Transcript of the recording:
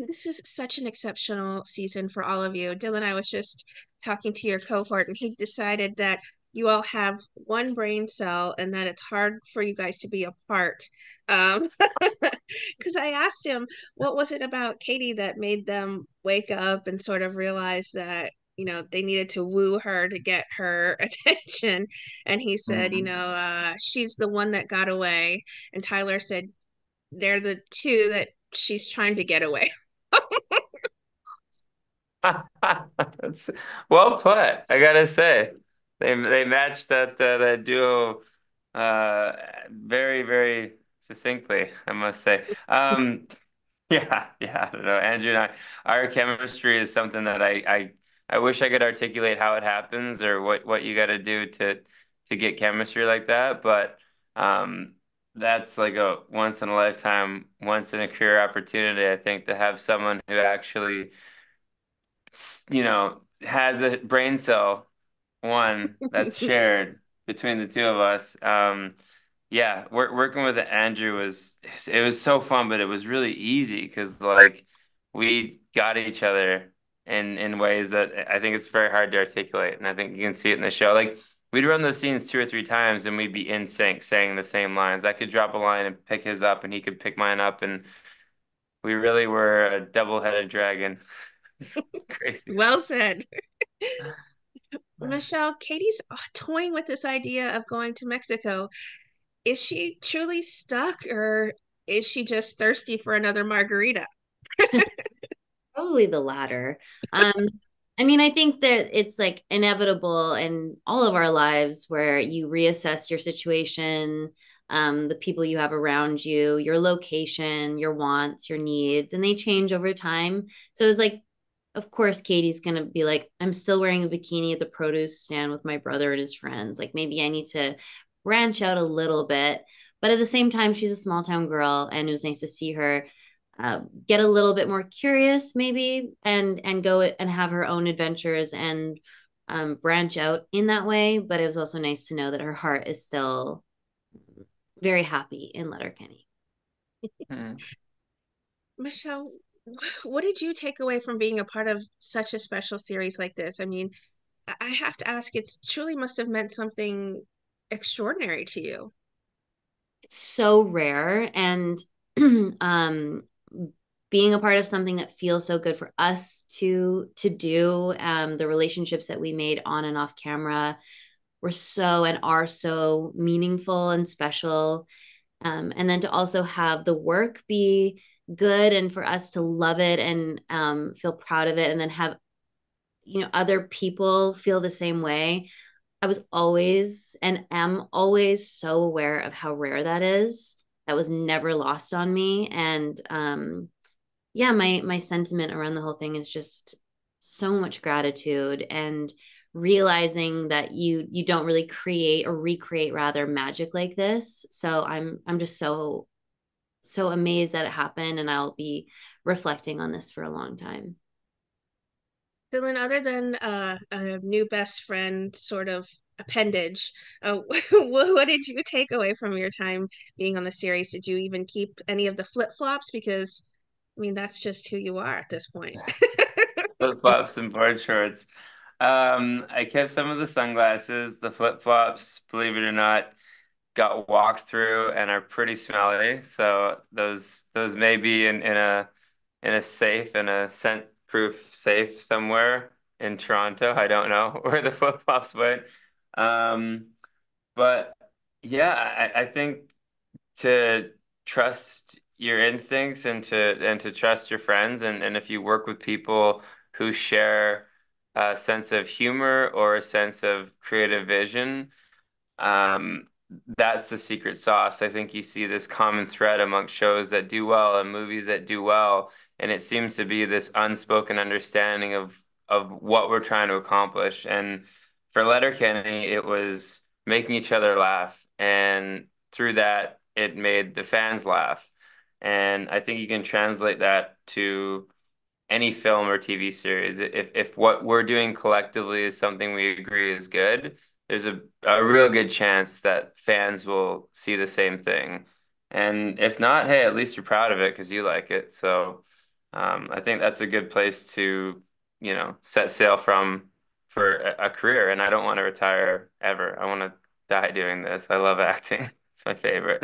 This is such an exceptional season for all of you. Dylan, I was just talking to your cohort, and he decided that you all have one brain cell and that it's hard for you guys to be apart. Because I asked him, what was it about Katie that made them wake up and sort of realize that, they needed to woo her to get her attention? And he said, Mhm. she's the one that got away. And Tyler said, they're the two that she's trying to get away. That's well put, I gotta say. They matched that duo very, very succinctly, I must say. Yeah, I don't know. Andrew and our chemistry is something that I wish I could articulate how it happens or what you gotta do to get chemistry like that, but that's like a once in a lifetime, once in a career opportunity, I think, to have someone who actually has a brain cell, one that's shared between the two of us. Yeah, working with Andrew was so fun, but it was really easy because like we got each other in ways that I think it's very hard to articulate, and I think you can see it in the show. Like we'd run those scenes two or three times, and we'd be in sync, saying the same lines. I could drop a line and pick his up, and he could pick mine up, and we really were a double-headed dragon. It's crazy. Well said. Michelle, Katie's toying with this idea of going to Mexico. Is she truly stuck, or is she just thirsty for another margarita? Probably the latter. Um, I mean, I think that it's like inevitable in all of our lives where you reassess your situation, the people you have around you, your location, your wants, your needs, and they change over time. So it's like, of course, Katie's gonna be like, I'm still wearing a bikini at the produce stand with my brother and his friends. Like maybe I need to branch out a little bit. But at the same time, she's a small town girl, and it was nice to see her get a little bit more curious maybe and go and have her own adventures and branch out in that way, but it was also nice to know that her heart is still very happy in Letterkenny. Hmm. Michelle, what did you take away from being a part of such a special series like this? I mean, I have to ask, it's truly must have meant something extraordinary to you. It's so rare, and um being a part of something that feels so good for us to do, the relationships that we made on and off camera were so and are so meaningful and special. And then to also have the work be good and for us to love it and feel proud of it, and then have other people feel the same way. I was always and am always so aware of how rare that is. That was never lost on me, and yeah, my sentiment around the whole thing is just so much gratitude and realizing that you don't really create or recreate rather magic like this. So I'm just so amazed that it happened, and I'll be reflecting on this for a long time. Dylan, other than a new best friend sort of appendage, what did you take away from your time being on the series? Did you even keep any of the flip-flops? Because, I mean, that's just who you are at this point. Flip-flops and board shorts. I kept some of the sunglasses, the flip-flops, believe it or not, got walked through and are pretty smelly. So those may be in a safe, in a scent-proof safe somewhere in Toronto. I don't know where the flip-flops went. Um, but yeah, I think to trust your instincts and to trust your friends, and if you work with people who share a sense of humor or a sense of creative vision, um, that's the secret sauce. I think you see this common thread amongst shows that do well and movies that do well, and it seems to be this unspoken understanding of what we're trying to accomplish. And for Letterkenny, it was making each other laugh, and through that, it made the fans laugh. And I think you can translate that to any film or TV series. If what we're doing collectively is something we agree is good, there's a real good chance that fans will see the same thing. And if not, hey, at least you're proud of it because you like it. So I think that's a good place to, set sail from for a career. And I don't want to retire ever. I want to die doing this. I love acting. It's my favorite.